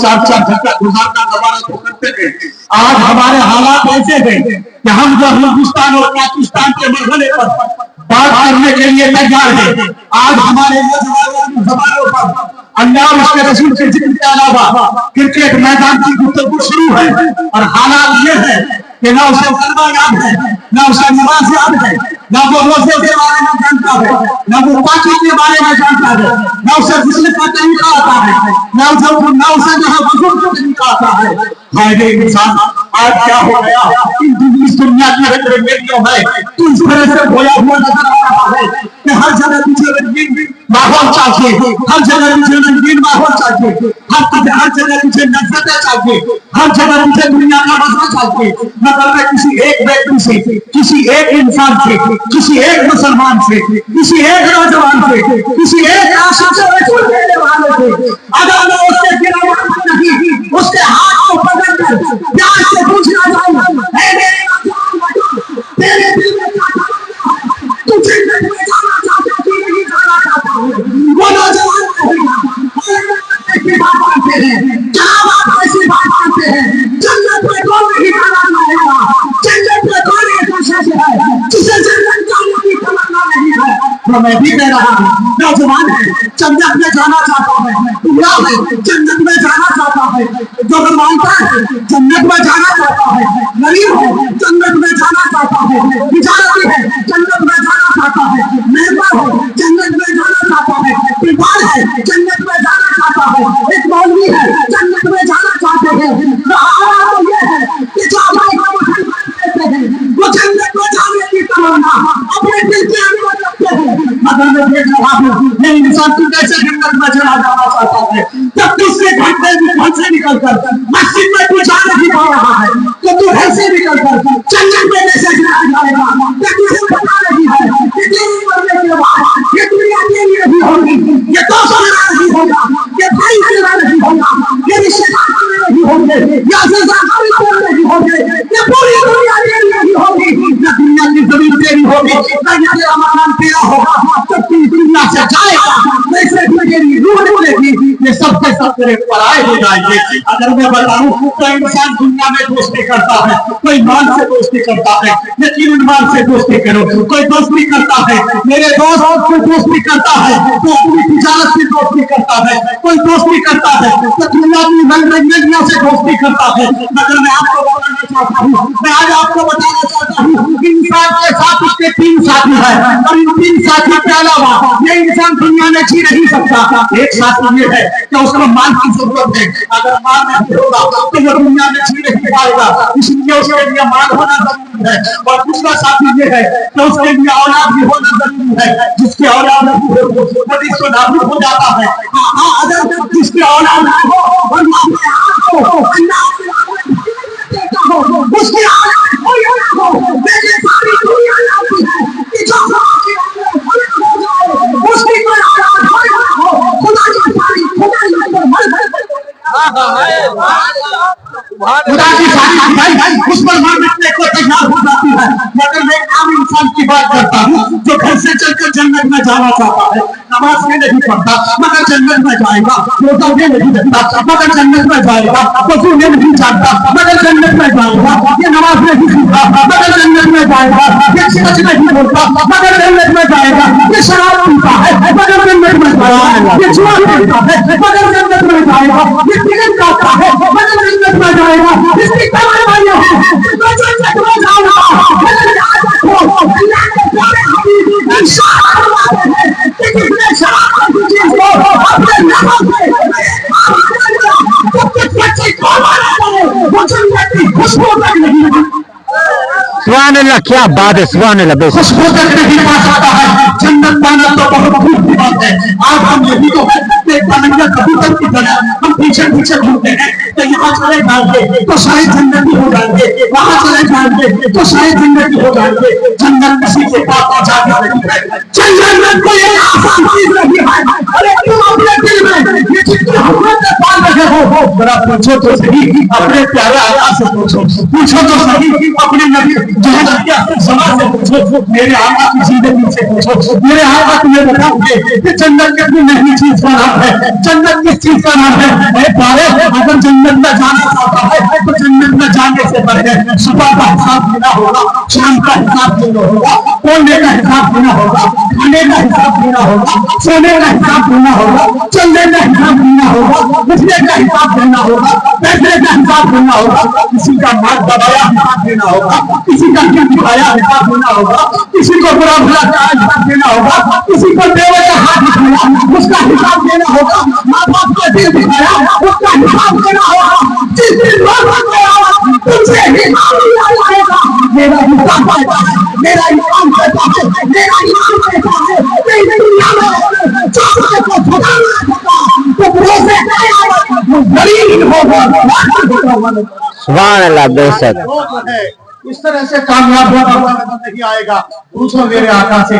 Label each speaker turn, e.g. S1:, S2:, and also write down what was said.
S1: 4-4 घंटा गुजारना गवारा तो करते थे। आज हमारे हालात ऐसे हैं कि हम जो हिंदुस्तान और पाकिस्तान के मसले पर बात करने के लिए तैयार है। आज हमारे जमानों पर अल्लाह और उसके रसूल के जिक्र के अलावा क्रिकेट मैदान की गुफ्तगू शुरू है और हालात ये है कि ना उसे कलमा याद है, ना उसे नमाज याद है, ना वो रोजे के बारे में जानता है, ना वो पाकी के बारे में जानता है, ना उसे गुस्ल का तरीका आता है, ना उसे जो है वजू का तरीका आता है। हाय इंसान, आज क्या हो गया? इस दुनिया की रंगीनियों में तो इस तरह से खोया हुआ नजर आ रहा है कि हर जगह मुझे रंगीन माहौल चाहिए, हर जगह मुझे रंगीन माहौल चाहिए, हर जगह मुझे नजरें चाहिए, हर जगह मुझे दुनिया का मजा चाहिए। मगर मैं किसी एक व्यक्ति से, किसी एक इंसान से, किसी एक मुसलमान से, किसी एक नौजवान से, किसी एक आशिक से अगर मैं उसके गिरावट नहीं, उसके हाथ को पकड़कर प्यार से पूछना चाहूँ, तेरे दिल में क्या तुझे नहीं जाना चाहता कि नहीं जाना चाहता हूँ? वो नौजवान ऐसी बात करते हैं, जनाब ऐसी बात करते हैं, जन्नत में कौन नहीं जाना चाहेगा? जन्नत में कौन ऐसा शख्स है जिसे जन्नत जाने की तमन्ना नहीं है? तो मैं भी कह रहा हूँ, नौजवान है, जन्नत में जाना चाहता है, बुरा है, जन्नत में जाना चाहता है, जो मानता है जन्नत में जाना चाहता है, गरीब है जन्नत में जाना चाहता है, बिचारी है जन्नत में जाना चाहता है, मेहमान है जन्नत में जाना चाहता है, बीमार है जन्नत में जाना चाहता है, एक मौलवी है जन्नत में जाना चाहते हैं। तो ये है कि जो हमारे वो जन्नत में जाने की तमन्ना अपने दिल के अंदर रखते हैं। अगर मैं देख रहा हूँ ये इंसान तू कैसे जन्नत में चला जाना चाहता है, जब दूसरे घर से निकलकर मस्जिद में तू जा नहीं पा रहा है, तो तू घर से निकलकर जन्नत में कैसे जाएगा? तुझे पता नहीं है कि तेरी मरने के बाद ये दुनिया तेरी नहीं होगी, ये दोस्तों में नहीं होगा, ये भाई में नहीं होगा, ये रिश्तेदारों में नहीं होंगे, ये अज़ीज़ानी में नहीं होंगे, ये पूरी दुनिया तेरी नहीं होगी, ये दुनिया की जमीन तेरी होगी, ना ये तेरा मकान तेरा होगा। जब तू दुनिया से जाएगा वैसे तेरी रूह निकलेगी, ये सब के सब तेरे पराए हो जाएंगे। अगर मैं बताऊं तो इंसान दुनिया में दोस्ती करता है, कोई माल से दोस्ती करता है, लेकिन माल से दोस्ती करो, कोई दोस्ती करता है मेरे दोस्त को दोस्ती करता है तो अपनी तिजारत से दोस्ती करता है, कोई दोस्ती करता है तो दुनिया की रंगीनियों से दोस्ती करता है। मगर मैं आपको बताना चाहता हूँ, मैं आज आपको बताना चाहता हूँ इंसान के साथ उसके 3 साथी है और इन 3 साथी के अलावा ये इंसान दुनिया में जी नहीं सकता। एक साथी ये है कि उसको माल की जरूरत है, अगर माल नहीं होगा तो वो दुनिया में जी नहीं पाएगा, इसलिए उसके लिए माल होना जरूरी है। और दूसरा साथी ये है कि उसके लिए औलाद भी होना जरूरी है, जिसके औलाद नहीं हो वो रिश्तो नाबूद हो जाता है। अगर जिसके औलाद ना हो और उसकी औलाद हो या ना हो, मेरे सारी दुनिया जानती है कि जो उसकी कोई औलाद हो या ना हो, खुदा की सारी खुदा की सारी उस पर मारने को तैयार हो जाती है। मगर मैं आम इंसान की बात करता हूँ जो घर से चलकर जन्नत में जाना चाहता है, नमाज में नहीं पढ़ता मगर जन्नत में जाएगा, रोजा में नहीं रखता मगर जन्नत में जाएगा, वजू में नहीं जानता मगर जन्नत में जाएगा, ये नमाज नहीं सीखता मगर जन्नत में जाएगा, ये सच नहीं बोलता मगर जन्नत में जाएगा, ये शराब पीता है मगर जन्नत में जाएगा, ये जुआ खेलता है मगर जन्नत में जाएगा, ये सिगरेट खाता है मगर जन्नत में जाएगा, इसकी कमाई वाली है तो जन्नत में जाएगा। मगर याद रखो अल्लाह के प्यारे हबीब इंशाअल्लाह कि कितने शराब की चीज को अपने नमक में जब तक बच्चे को मारा जाए वो जन्नत की खुशबू तक नहीं,
S2: सुभान अल्लाह, क्या बात है, सुभान अल्लाह।
S1: खुशबू तक नहीं पा सकता है, जन्नत पाना तो बहुत दूर की बात है। आज हम यही तो कबूतर की तरह हम पीछे पीछे घूमते हैं तो यहाँ चले जाएंगे तो शायद जन्नती हो जाएंगे, वहां चले जाएंगे तो शायद जन्नती हो जाएंगे। जन्नत किसी के पास जाना नहीं है, जन्नत को ये आसान चीज नहीं है। अरे तुम अपने दिल में ये जितनी हुकूमत पाल रहे हो जरा पूछो तो सही अपने प्यारे आका से, पूछो तो सही अपने नबी समाज से पूछो, मेरे आका की जिंदगी से पूछो, मेरे आका तुम्हें बताओगे कि जन्नत कितनी महंगी चीज का नाम है, जन्नत किस चीज का नाम है। प्यारे अगर में जाना चाहता है तो जन्नत में जाने से पहले सुबह का हिसाब देना होगा, शाम का हिसाब देना होगा, बोलने का हिसाब देना होगा, खाने का हिसाब देना होगा, सोने का हिसाब देना होगा, चलने का हिसाब देना होगा, उठने का हिसाब देना होगा, बैठने का हिसाब देना होगा, किसी का मार दबाया हिसाब देना होगा, किसी का क्या दिखाया हिसाब देना होगा, किसी को बुरा भला का हिसाब देना होगा, किसी को देवे का हाथ दिखाया उसका हिसाब देना होगा, माँ बाप का दिल दिखाया उसका हिसाब देना होगा। जिस दिन तुमसे हिसाब लिया जाएगा, मेरा हिसाब कहता है, मेरा इमाम कहता है, मेरा इमाम कहता है, मैं इस दुनिया में चाहता को खुदा तो भरोसे गरीब होगा।
S2: सुभान अल्लाह बेशक।
S1: इस तरह से कामयाब होगा नहीं आएगा। पूछो मेरे आका से।